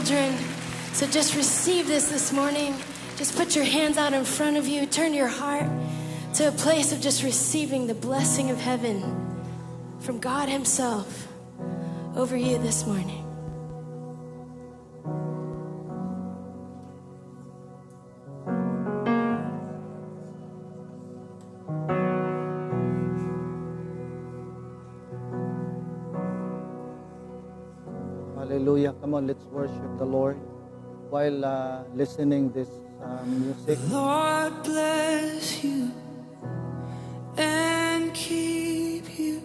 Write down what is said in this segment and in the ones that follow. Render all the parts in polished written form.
children. So just receive this morning. Just put your hands out in front of you. Turn your heart to a place of just receiving the blessing of heaven from God Himself over you this morning. Hallelujah. Come on, let's worship the Lord while listening this music. Lord bless you and keep you.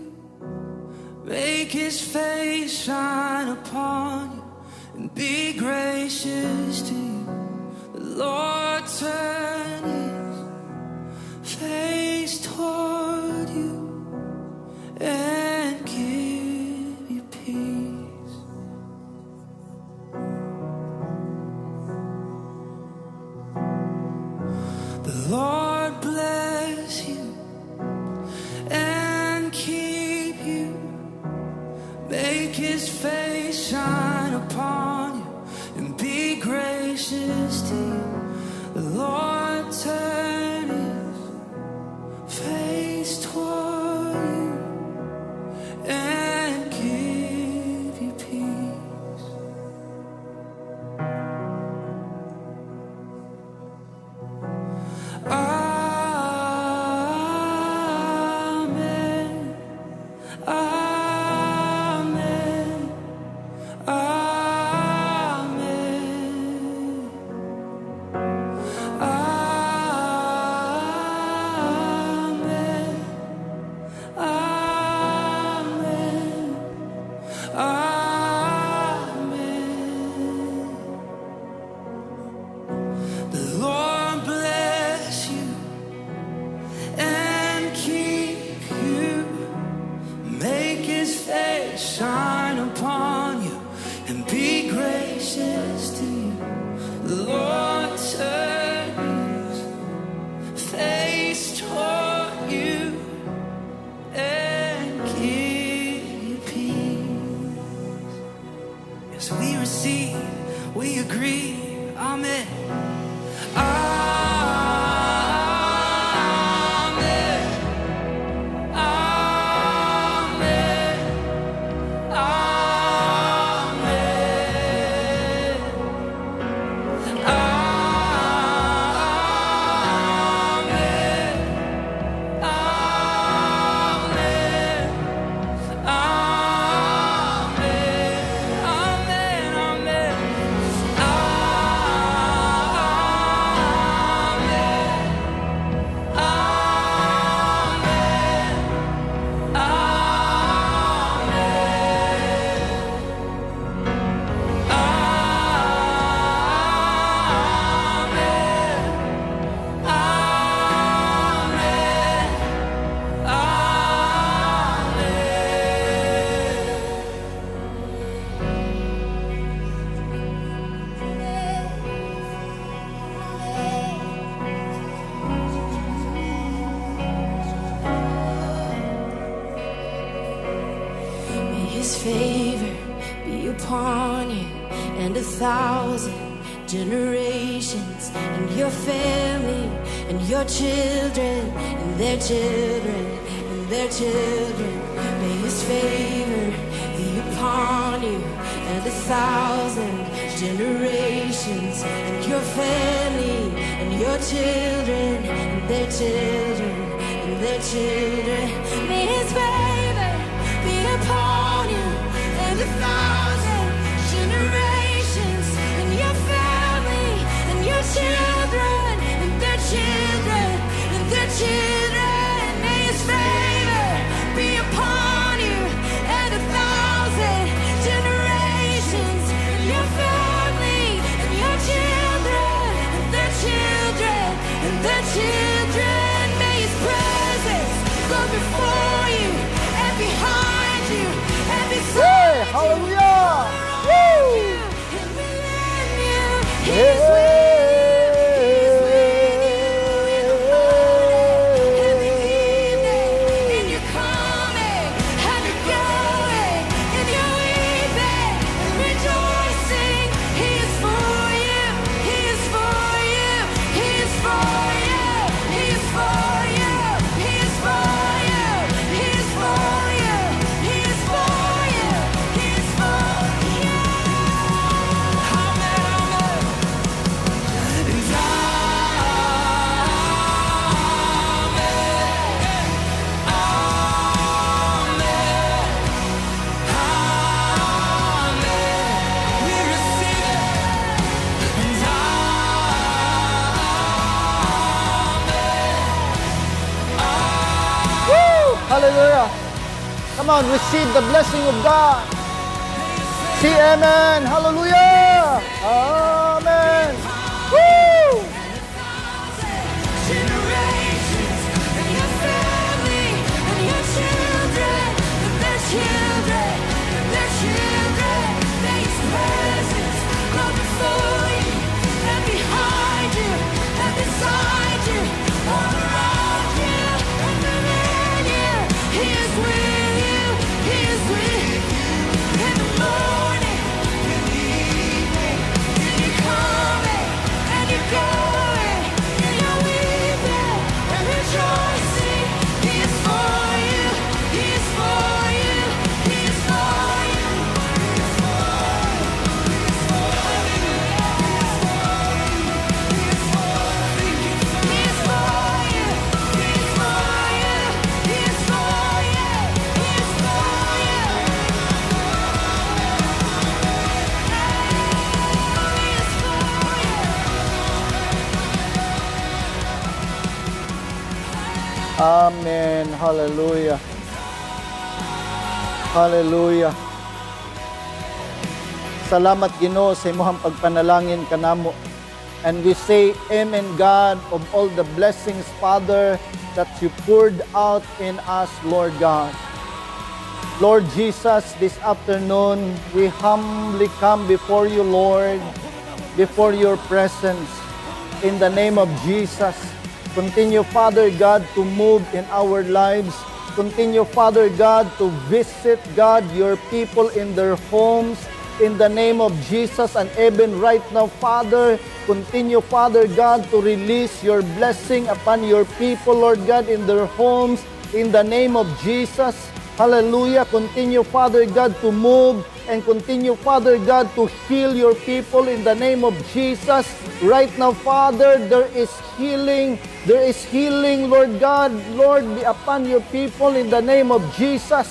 Make His face shine upon you and be gracious to you. The Lord turn His face toward you and give you peace. The Lord bless you and keep you. Make His face shine upon you and be gracious to you. The Lord turn His face toward you and give you peace. Amen. Amen. Amen. Amen. Amen. Amen. The Lord bless you and keep you. Make His face shine upon you and be gracious to you. The Lord turn His face toward you and give you peace. Yes, we receive, we agree. Amen. Amen. Amen. Amen. May His favor be upon you and 1,000 generations, and your family and your children and their children and their children. May His favor be upon you and 1,000 generations, and your family and your children and their children and their children. May His favor be upon you and 1,000 generations, and your family and your children and their children and their children. May His favor be upon you and 1,000 generations, and your family and your children and their children and their children. May His presence go before Hallelujah. Come on, receive the blessing of God. See, amen. Hallelujah. Amen. Woo! Generations, and your family, and your children, and their children, and their children. May His presence go before you, and behind you, and beside you, all around you, and within you. He is with you. He is with you in the morning, in the evening, and you're coming, and you're going, and you're weeping, and rejoicing. He is for you. He is for you. He is for you. He is for you. He is for you. He is for you. He is for you. He is for you. He is for you. He is for you. Amen. Hallelujah. Hallelujah. Salamat Ginoo sa imong pagpanalangin kanamo. And we say, Amen God, of all the blessings, Father, that you poured out in us, Lord God. Lord Jesus, this afternoon, we humbly come before you, Lord, before your presence. In the name of Jesus, continue, Father God, to move in our lives. Continue, Father God, to visit, God, your people in their homes. In the name of Jesus, and even right now, Father, continue, Father God, to release your blessing upon your people, Lord God, in their homes. In the name of Jesus, hallelujah. Continue, Father God, to move, and continue, Father God, to heal your people in the name of Jesus. Right now, Father, there is healing. There is healing, Lord God. Lord, be upon your people in the name of Jesus.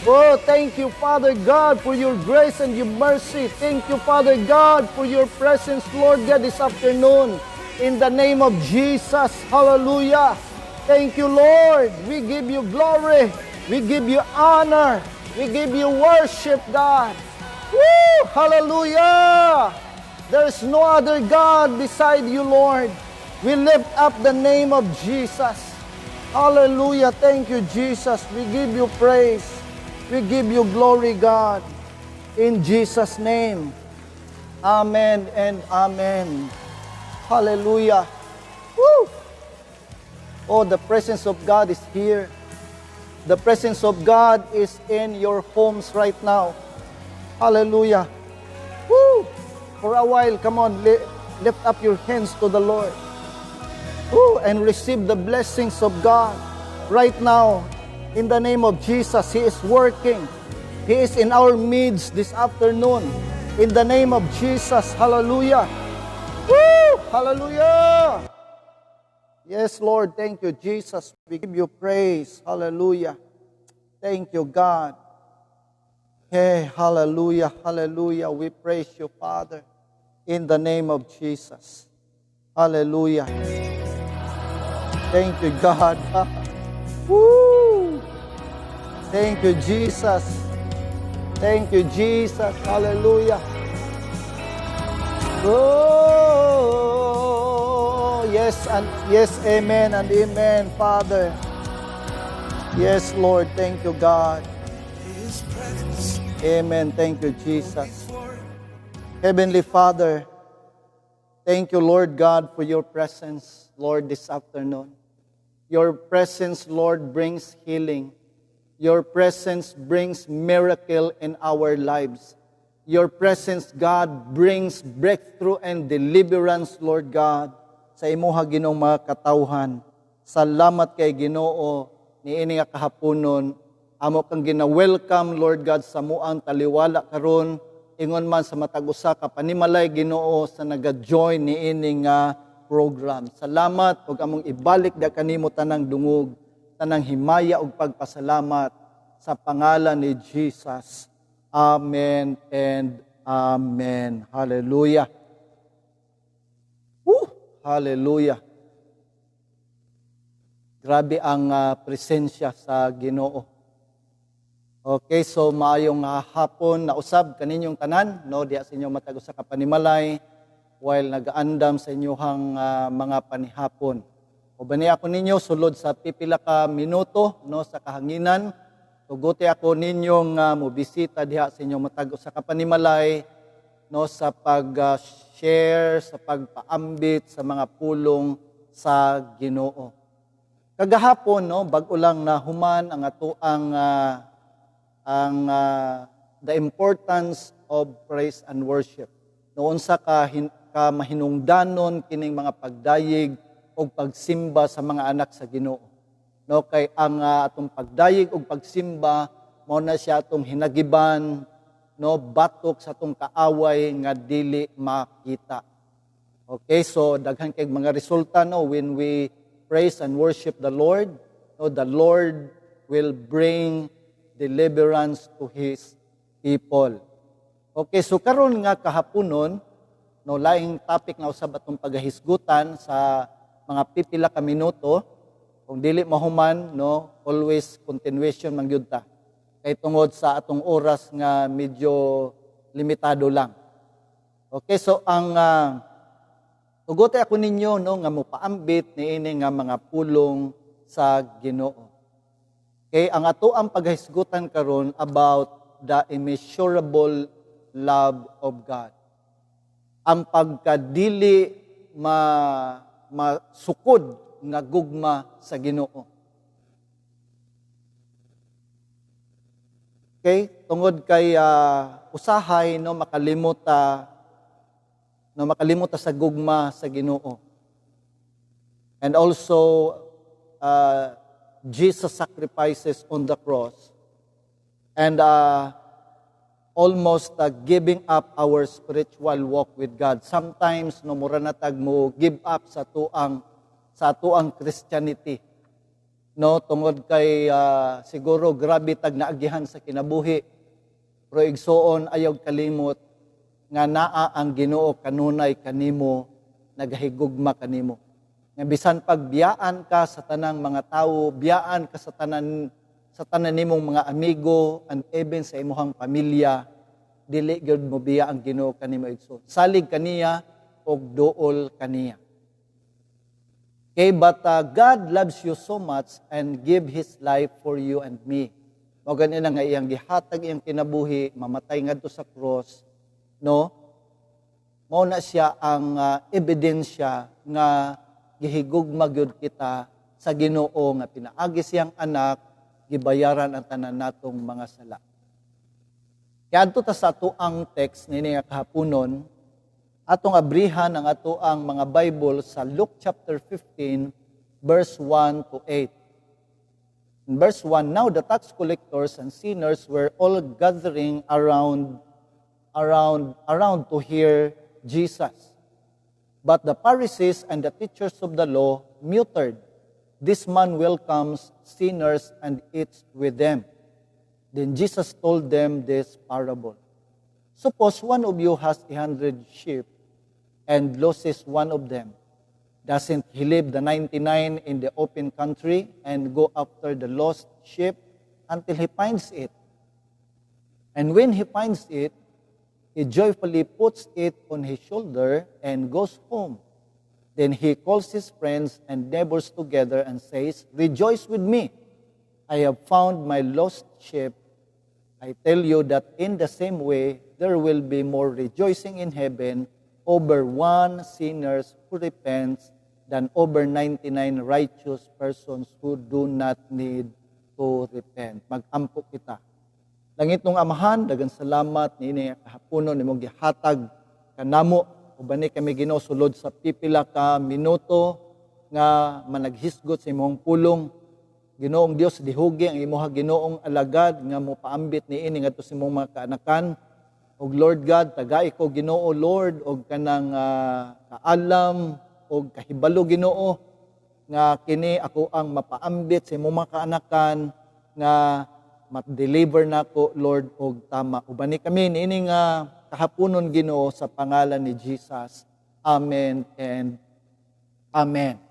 Oh, thank you, Father God, for your grace and your mercy. Thank you, Father God, for your presence, Lord God, this afternoon. In the name of Jesus, hallelujah. Thank you, Lord. We give you glory. We give you honor. We give you worship, God. Woo! Hallelujah! There is no other God beside you, Lord. We lift up the name of Jesus. Hallelujah. Thank you, Jesus. We give you praise. We give you glory, God. In Jesus' name. Amen and amen. Hallelujah. Woo! Oh, the presence of God is here. The presence of God is in your homes right now. Hallelujah. Woo! For a while, come on, lift up your hands to the Lord. Woo! And receive the blessings of God right now. In the name of Jesus, He is working. He is in our midst this afternoon. In the name of Jesus, hallelujah. Woo! Hallelujah. Yes, Lord, thank you, Jesus. We give you praise. Hallelujah. Thank you, God. Hey, hallelujah, hallelujah. We praise you, Father, in the name of Jesus. Hallelujah. Thank you, God. Woo! Thank you, Jesus. Thank you, Jesus. Hallelujah. Oh, yes, and yes, amen and amen, Father. Yes, Lord. Thank you, God. Amen. Thank you, Jesus. Heavenly Father, thank you, Lord God, for your presence, Lord, this afternoon. Your presence, Lord, brings healing. Your presence brings miracle in our lives. Your presence, God, brings breakthrough and deliverance, Lord God, sa imuha Ginoong mga katawhan. Salamat kay Ginoo niini nga kahaponon. Amo kang gina-welcome, Lord God, sa muang taliwala karon ingon man sa matag usa ka panimalay Ginoo sa naga-join niini nga program. Salamat ug among ibalik da kanimo tanang dungog, tanang himaya ug pagpasalamat sa pangalan ni Jesus. Amen and amen. Hallelujah. Woo! Hallelujah. Grabe ang presensya sa Ginoo. Okay, so maayong hapon na usab kaninyong tanan, no, diya sa inyong matag usa ka panimalay while nagaandam sa inyong mga panihapon. O bani ako ninyo sulod sa pipila ka minuto, no, sa kahanginan. Tuguti ako ninyong mobisita diha sa inyong matag usa ka panimalay, no, sa pag-share, sa pagpaambit sa mga pulong sa Ginoo. Kagahapon, no, bag-o lang na human ang atoang the importance of praise and worship. Noon sa mahinungdanon kining mga pagdayig o pagsimba sa mga anak sa Ginoo. No, kay ang atong pagdayig o pagsimba mao na siya atong hinagiban, no, batok sa atong kaaway nga dili makita. Okay, so daghan kay mga resulta, no, when we praise and worship the Lord, no, the Lord will bring deliverance to His people. Okay, so karon nga kahaponon, no, laing topic nga usab atong pagahisgutan sa mga pipila ka minuto. Kung dili mahuman, no, always continuation man gyud ta. Kay tungod sa atong oras nga medyo limitado lang. Okay, so ang tugote ako ninyo, no, nga mopaambit niini nga mga pulong sa Ginoo. Okay, ang ato ang paghisgutan karon about the immeasurable love of God. Ang pagkadili masukod nga gugma sa Ginoo. Okay, tungod kay usahay, no, makalimot sa gugma sa Ginoo. And also Jesus sacrifices on the cross and almost giving up our spiritual walk with God. Sometimes no mura natag mo give up sa tuang Christianity. No, tungod kay siguro grabe tag naagihan sa kinabuhi. Pero igsoon ayaw kalimot nga naa ang Ginoo kanunay kanimo nagahigugma kanimo. Nga bisan pagbiyaan ka sa tanang mga tao, biyaan ka sa tanan nimong mga amigo and even sa imong pamilya, dili gyud mo biya ang Ginoo kanimo igsoon. Salig kaniya og duol kaniya. Okay, but God loves you so much and give His life for you and me. Mao gani nga iyang gihatag iyang kinabuhi, mamatay ngadto sa cross, no? Mao na siya ang ebidensya nga gihigugma gyud kita sa Ginoo nga pinaagi siyang anak, gibayaran ang tanan natong mga sala. Kaya adto ta sa ato ang text nini nga kahaponon, atong abrihan ang ato ang mga Bible sa Luke chapter 15 verse 1 to 8. In verse 1, now the tax collectors and sinners were all gathering around to hear Jesus. But the Pharisees and the teachers of the law muttered, this man welcomes sinners and eats with them. Then Jesus told them this parable. Suppose one of you has 100 sheep and loses one of them. Doesn't he leave the 99 in the open country and go after the lost sheep until he finds it? And when he finds it, he joyfully puts it on his shoulder and goes home. Then he calls his friends and neighbors together and says, rejoice with me. I have found my lost sheep. I tell you that in the same way, there will be more rejoicing in heaven over one sinner who repents than over 99 righteous persons who do not need to repent. Mag-ampo kita. Langit nung Amahan, dagang salamat niini kahaponon nimong gihatag kanamo uban ni kami Ginoo sulod sa pipila ka minuto nga managhisgot sa imong pulong. Ginoong Dios dihugi ang imong Ginoong alagad nga mopaambit niini ngadto sa imong mga kaanakan. Og Lord God, tagai ko Ginoo Lord og kanang kaalam og kahibalo Ginoo nga kini ako ang mapaambit sa imong mga kaanakan nga mat-deliver na ko, Lord, og tama. Ubani kami, niini nga kahaponon Ginoo sa pangalan ni Jesus. Amen and Amen.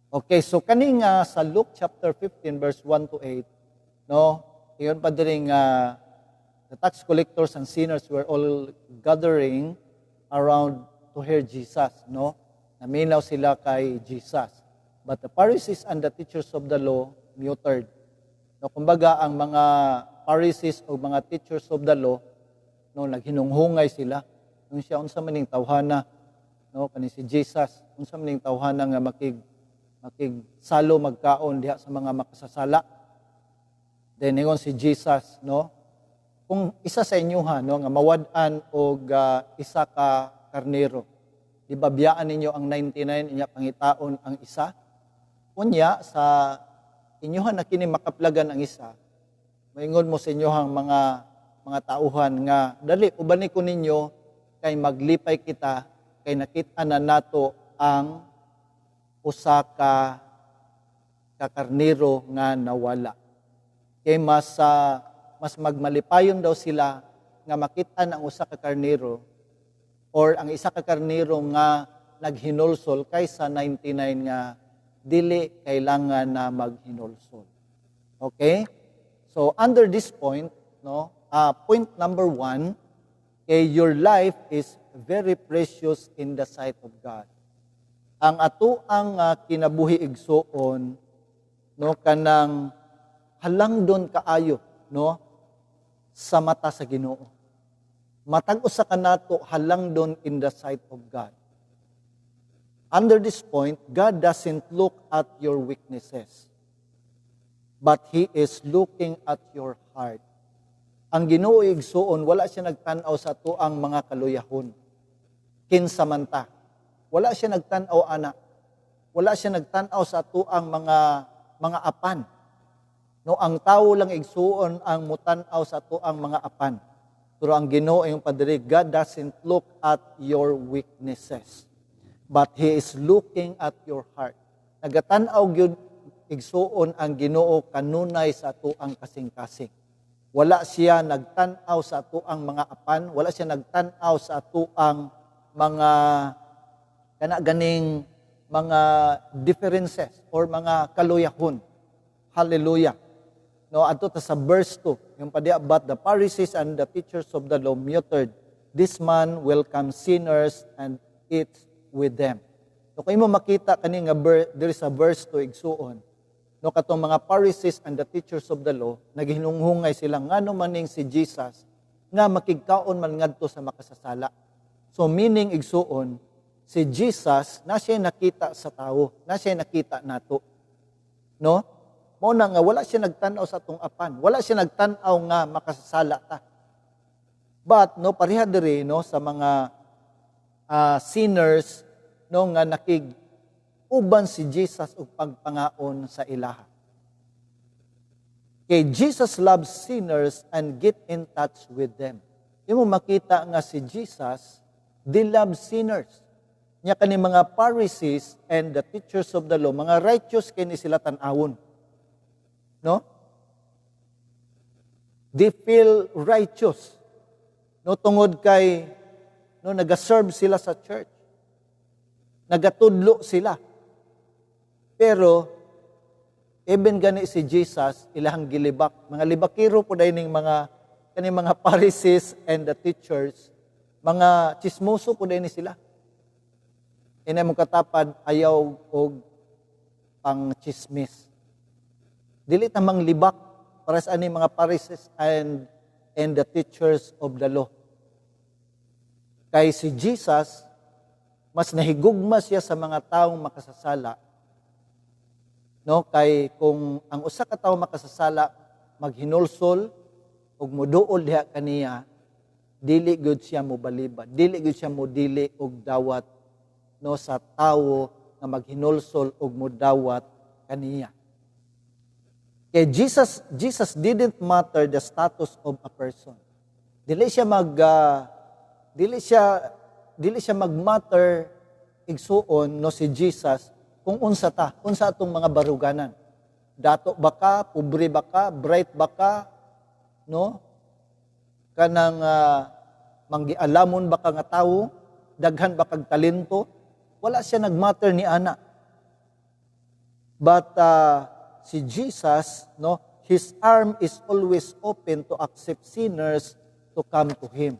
Okay, so kaning sa Luke chapter 15 verse 1 to 8, no? Iyon pa diring the tax collectors and sinners were all gathering around to hear Jesus, no? Naminaw sila kay Jesus. But the Pharisees and the teachers of the law muttered. No, kumbaga ang mga Pharisees o mga teachers of the law, no, naghinunghungay sila. Nung siya unsa man ning tawhana, no, kani si Jesus, unsa man ning tawhana nga makig salo magkaon diha sa mga makasasala. Then ingon si Jesus, no, kung isa sa inyo no, nga mawad-an og isa ka karnero, di ba biyaan ninyo ang 99 inya pangitaon ang isa? Unya sa inyohan na kini makaplagan ang isa, moingon mo sa inyohang mga tauhan nga dali ubani ko ninyo kay maglipay kita kay nakita na nato ang usa ka karnero nga nawala. Kay mas magmalipayon daw sila nga makita ang usa ka karnero or ang isa ka karnero nga naghinulsol kaysa 99 nga dili kailangan na maghinulsol. Okay? So under this point, no, point number 1, your life is very precious in the sight of God. Ang atoang kinabuhi igsuon, no, kanang halangdon kaayo, no, sa mata sa Ginoo. Matag usa kanato halangdon in the sight of God. Under this point, God doesn't look at your weaknesses, but He is looking at your heart. Ang Ginoo igsuon, wala siya nagtan-aw sa tuang mga kaluyahon. Kinsamanta. Wala siya nagtan-aw ana. Wala siya nagtan-aw sa tuang mga apan. No, ang tao lang igsuon ang mutan-aw sa tuang mga apan. Pero ang Ginoo yung padiri, God doesn't look at your weaknesses, but He is looking at your heart. Nagatan-aw gyud igsuon ang Ginoo kanunay sa tuang kasing-kasing. Wala siya nagtan-aw sa tuang mga apan, wala siya nagtan-aw sa tuang mga ganing mga differences or mga kaluyahon. Hallelujah. No, adto ta sa verse 2, yung padiya, but the Pharisees and the teachers of the law muttered, this man welcome sinners and eats with them. So kung mo makita kani nga there is a verse 2 igsuon, no, katong mga Pharisees and the teachers of the law naghinunghungay sila ngano maning si Jesus nga makigkaon man ngadto sa makasasala. So meaning igsuon, si Jesus na siya nakita sa tao, na siya nakita nato. No? Mao na nga wala siya nagtan-aw sa atong apan, wala siya nagtan-aw nga makasasala ta. But no, pareha diri no sa mga sinners no nga nakig-uban si Jesus og pagpangaon sa ilaha. Kay Jesus loves sinners and get in touch with them. Imo makita nga si Jesus, they love sinners. Nya kani mga Pharisees and the teachers of the law, mga righteous kini sila tan-awon. No? They feel righteous. No, tungod kay no nagaserve sila sa church. Nagatudlo sila. Pero even gani si Jesus ilahang gilibak. Mga libakiro po dahil mga Pharisees and the teachers, mga chismoso po dahil sila. Inay mong katapad ayaw og pang chismis. Dili tamang libak para sa ani mga Pharisees and the teachers of the law. Kay si Jesus, mas nahigugma siya sa mga taong makasasala. No, kay kung ang usa ka tawo makasasala maghinulsol ug moduol diha kaniya, dili gud siya mobalibad, dili gud siya modili og dawat no sa tawo nga maghinulsol ug modawat kaniya. Kay Jesus didn't matter the status of a person. Dili siya magmatter igsuon no si Jesus kung unsa atong mga baruganan. Dato ba ka, pobre ba ka, bright ba ka, no? Kanang manggialamon ba ka nga tawo, daghan ba kag talento? Wala siya nagmatter ni ana. But si Jesus, no, His arm is always open to accept sinners to come to Him.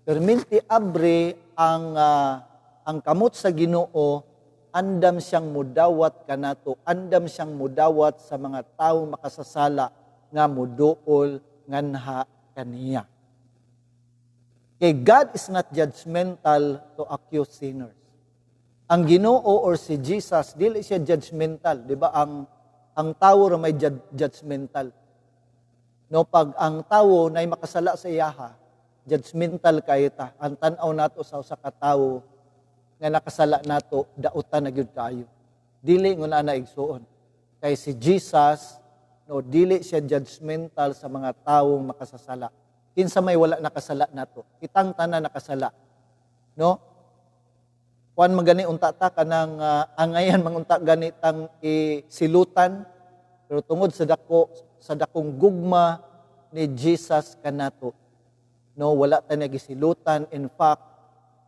Perminti abre ang kamot sa Ginoo, andam siyang mudawat kanato, andam siyang mudawat sa mga tawo makasasala nga muduol nganha kaniya. Okay, God is not judgmental to accuse sinners. Ang Ginoo or si Jesus, dili siya judgmental, di ba? Ang tawo ra may judgmental. No, pag ang tawo nay makasala sa iyaha, judgmental kayo ta. Ang tan-aw nato sa usa ka tawo nga nakasala nato, dautan na gyud kayo. Dili nguna na igsuon. Kay si Jesus, no, dili siya judgmental sa mga tawong makasasala. Kinsa may wala nakasala nato, kitang tanan nakasala. No? Kuan magani unta ta kanang angayan mangunta ganitang isilutan, pero tungod sa dakong gugma ni Jesus kanato, no, wala ta nagisilutan. In fact,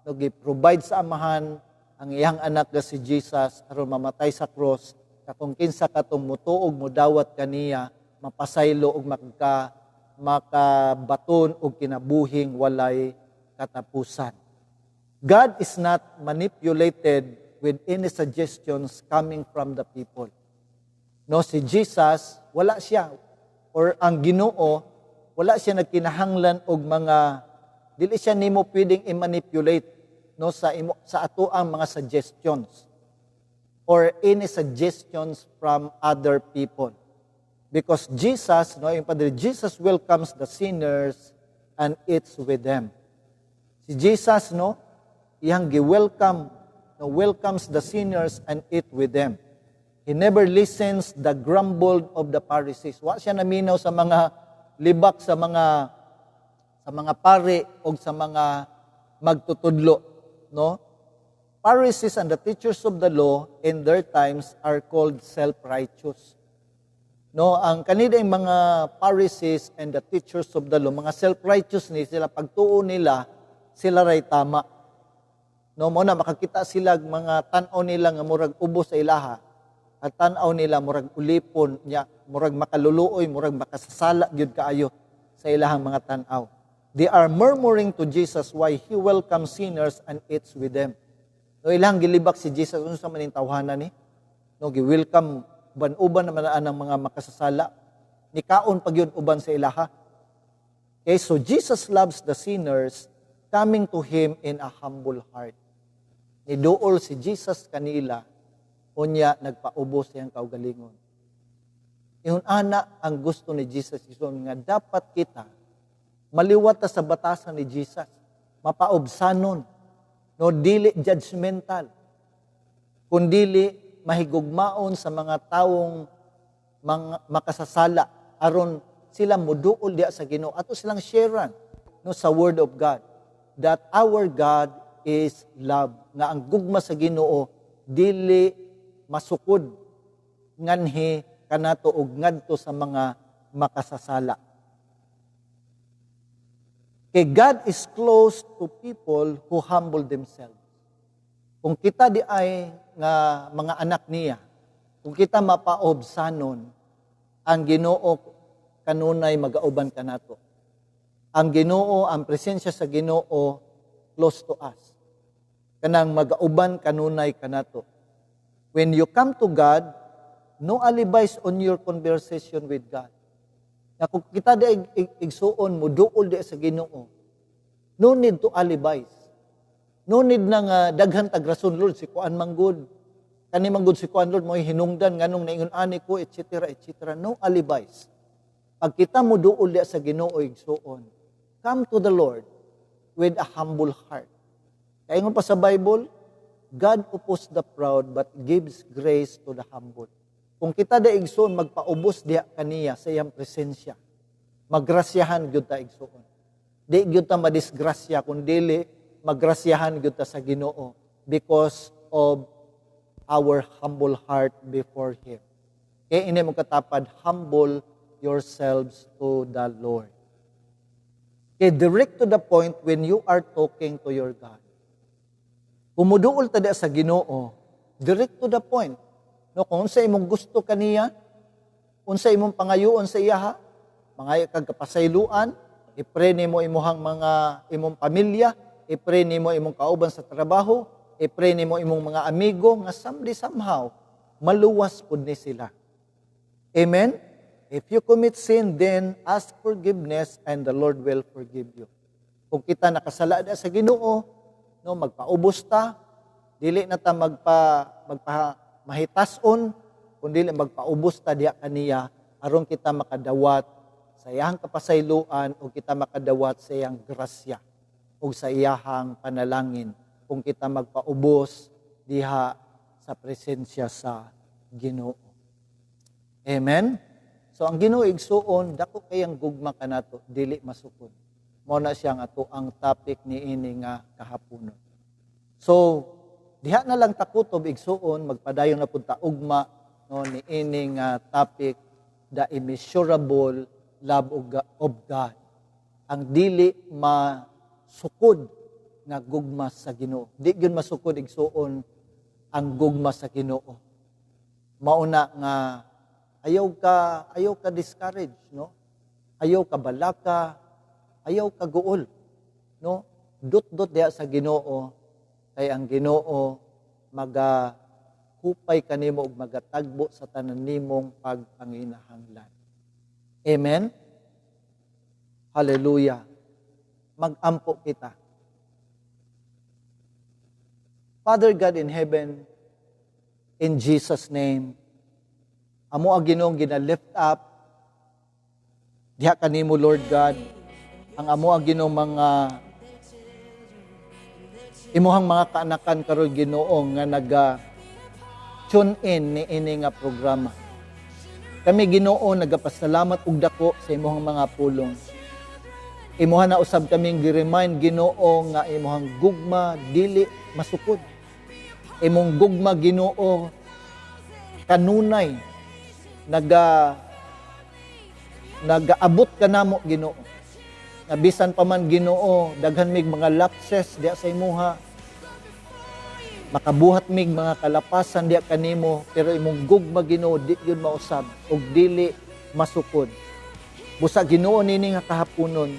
no, gi-provide sa amahan ang iyang anak nga si Jesus aron mamatay sa cross, kung kinsa katong mutuog mudawat kaniya, mapasaylo og makabaton og kinabuhing walay katapusan. God is not manipulated with any suggestions coming from the people. No, si Jesus, wala siya, or ang Ginoo, wala siya nagkinahanglan og mga, dili siya nimo pwedeng i-manipulate, no, sa ato ang mga suggestions or any suggestions from other people. Because Jesus, no, yung Padre, Jesus welcomes the sinners and eats with them. Si Jesus, no, iyang gi-welcome, no, welcomes the sinners and eat with them. He never listens the grumble of the Pharisees. Wa siya naminaw sa mga libak sa mga pare o sa mga magtutudlo, no? Pharisees and the teachers of the law in their times are called self-righteous. No, ang kanila yung mga Pharisees and the teachers of the law, mga self-righteous ni sila, pagtuo nila, sila ray tama. No, mo na makakita sila mga tan-aw nila nga murag ubo sa ilaha, at tan-aw nila murag ulipon nya, murag makaluluoy, murag makasasala gyud kaayo sa ilahang mga tan-aw. They are murmuring to Jesus why He welcomes sinners and eats with them. No, ilang gilibak si Jesus unsa man ning tawhanan ni? No, gi-welcome uban naman ang mga makasasala. Nikaon pag yun uban sa ilaha. Okay, so Jesus loves the sinners coming to Him in a humble heart. Niduol si Jesus kanila, unya nagpaubos siyang kaugalingon. Iyon ana ang gusto ni Jesus ison nga dapat kita maliwat sa batasan ni Jesus, mapaobsanon, no, dili judgmental, kundili mahigugmaon sa mga taong makasasala aron sila muduol diya sa Ginoo ato silang sharean, no, sa word of God that our God is love, nga ang gugma sa Ginoo dili masukod nganhi kanato og ngadto sa mga makasasala. Okay, God is close to people who humble themselves. Kung kita di ay nga mga anak niya, kung kita mapaobsanon, ang Ginoo kanunay magauban kanato. Ang Ginoo, ang presensya sa Ginoo close to us. Kanang magauban kanunay kanato. When you come to God, no alibis on your conversation with God. Na kung kita di igsuon mo, duol di sa Ginoo, no need to alibis. No need na nga daghan tagrason, Lord, si kuan manggod. Kani manggod si kuan, Lord, mo hinungdan, nganong naingon ani ko, etc., etc. No alibis. Pag kita mo duol di sa Ginoo igsuon, come to the Lord with a humble heart. Kaya nga pa sa Bible, God opposes the proud but gives grace to the humble. Kung kita da igsoon, magpaubos diya kaniya sa iyang presensya. Magrasyahan gyud ta igsoon. Di gyud ta madisgrasya, kundi magrasyahan gyud ta sa Ginoo because of our humble heart before Him. Kaya ini mo katapad, humble yourselves to the Lord. Okay, direct to the point when you are talking to your God. Kumuduol ta sa Ginoo, direct to the point. No, kung unsa imong gusto kaniya, unsa imong pangayoon sa iya, mangayo kag kapasayloan, i-pray nimo imong pamilya, i-pray nimo imong kauban sa trabaho, i-pray nimo imong mga amigo nga somehow maluwas pud ni sila. Amen? If you commit sin, then ask forgiveness and the Lord will forgive you. Kung kita nakasala na sa Ginoo, no, magpaubos ta, dili na ta mahitason, kundi magpaubos ta diha kaniya aron kita makadawat sa iyang kapasayloan o kita makadawat sa iyang grasya o sa iyang panalangin kung kita magpaubos diha sa presensya sa Ginoo. Amen? So ang Ginoo igsuon, dako kayang gugma kanato, dili masukod. Mao na siya nga ato ang topic niini nga kahaponon. So diha na lang takutob igsuon, magpadayon na pud ta ugma no niini nga topic, the immeasurable love of God. Ang dili masukod nga gugma sa Ginoo. Di gyud masukod igsuon ang gugma sa Ginoo. Mauna nga ayaw ka discourage, no? Ayaw ka balaka, ayaw ka guol, no? Dut-dut diha sa Ginoo, kay ang Ginoo magahupay kanimo ug magatagbo sa tanan nimong pagpanginahanglan. Amen. Hallelujah. Magampo kita. Father God in heaven, in Jesus' name, amo ang Ginoong gina-lift up diha kanimo, Lord God, ang amo ang Ginoong mga imuhang mga kaanakan karon, Ginoo, nga naga-tune in ni ini nga programa. Kami, Ginoo, nagapasalamat og dako sa imuhang mga pulong. Imuha na usab kaming gi-remind, Ginoo, nga imuhang gugma dili masukod. Imong gugma, Ginoo, kanunay nagaabot kanamo, Ginoo. Nga bisan pa man, Ginoo, daghan mig mga lapses diya sa imuha, makabuhat mig mga kalapasan diya kanimo, pero imong gugma, Ginoo, di yun mausab ug dili masukod. Busa, Ginoo, nini nga kahaponon,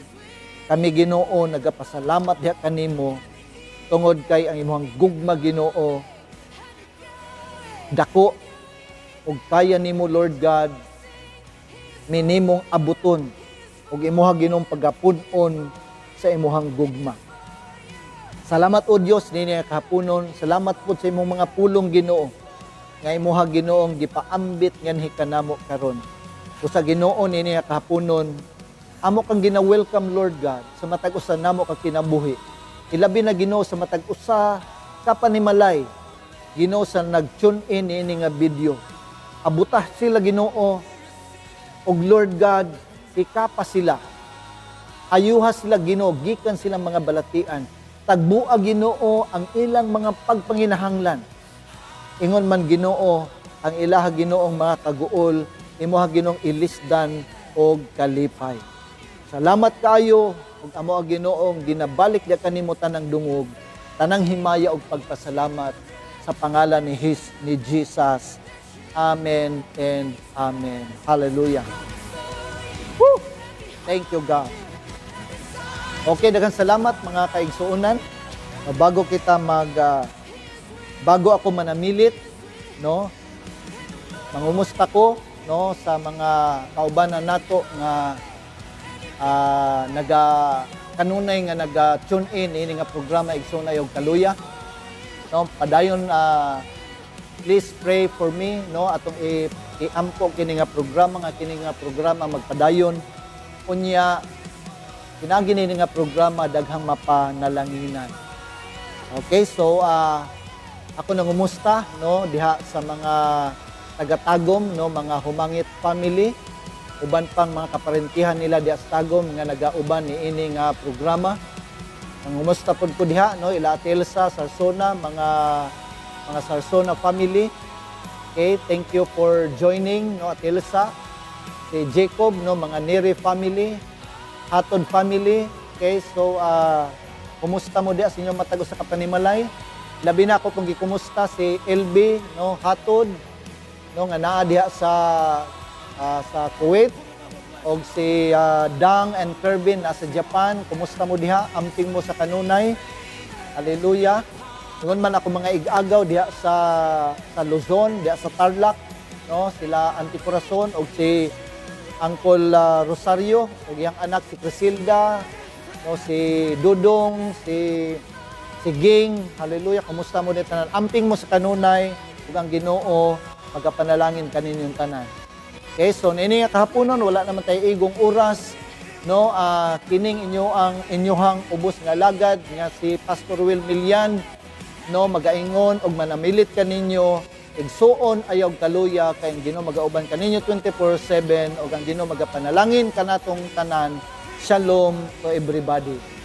kami, Ginoo, nagapasalamat diya kanimo tungod kay ang imong gugma, Ginoo, dako ug kaya nimo, Lord God, minimong abuton ug imuha, Ginoong, pagapun-on sa imuhang gugma. Salamat, O Dios, nini nga kahaponon. Salamat po sa imong mga pulong, Ginoo, nga imuha, Ginoong, gipaambit nganhi kanamo karon. Usa, Ginoo, nini nga kahaponon, amo kang gina-welcome, Lord God, sa matag usa namo ka kinabuhi. Ilabi na, Ginoo, sa matag usa ka panimalay, Ginoo, sa nag-tune in ini nga video. Abutah sila, Ginoo, og Lord God, ikapa sila. Ayuha sila, Ginoo, gikan silang mga balatian. Tagbua, Ginoo, ang ilang mga pagpanginahanglan. Ingon man, Ginoo, ang ilaha, Ginoong, mga kaguol, imuha, Ginoong, ilisdan og kalipay. Salamat kayo ug amo ang Ginoong ginabalik dia kanimo tanang dungog, tanang himaya ug pagpasalamat sa pangalan ni Jesus. Amen and amen. Hallelujah. Woo! Thank you, God. Okay, daghang salamat mga kaigsuonan. Bago bago ako manamilit, no? Mangumusta ko, no, sa mga kaubanan nato nga kanunay nga naga-tune in ini nga programa Igsoonay og Kaluya. No, padayon please pray for me, no, atong iampo kini nga programa magpadayon unya pinagi ni nga programa daghang mapanalanginan. Okay, so ako nangumusta, no, diha sa mga taga-Tagum, no, mga Humangit family, uban pang mga kaparentihan nila diha sa Tagum nga nagauban ni ini nga programa. Nangumusta pod ko diha, no, ila Atelsa, Sarsona, mga Sarsona family. Okay, thank you for joining, no, Atelsa, si Jacob, no, mga Neri family, Hatod family. Okay, so kumusta mo diha sa inyong matag sa kapanimalay? Labi na ako kung gikumusta si LB, no, Hatod, no nga naa diha sa Kuwait, og si Dang and Kervin nasa Japan. Kumusta mo diha? Amping mo sa kanunay. Hallelujah. Ngon man ako mga ig-agaw diha sa Luzon, diha sa Tarlac, no, sila Auntie Corazon og si Uncle Rosario ug iyang anak si Crisilda, no, si Dudong, si Ging. Hallelujah. Kumusta mo dito tanan? Amping mo sa kanunay ug ang Ginoo magapanalangin kaninyong tanan. Okay, so nini nga kahaponon wala naman tay igong oras, no, kining inyuhang ubos nga lagad nga si Pastor Will Milian, no, magaingon og manamilit kaninyo igsuon ayaw kaluya kay ang Ginoo magauban kaninyo 24/7 og ang Ginoo magapanalangin kanatong tanan. Shalom to everybody.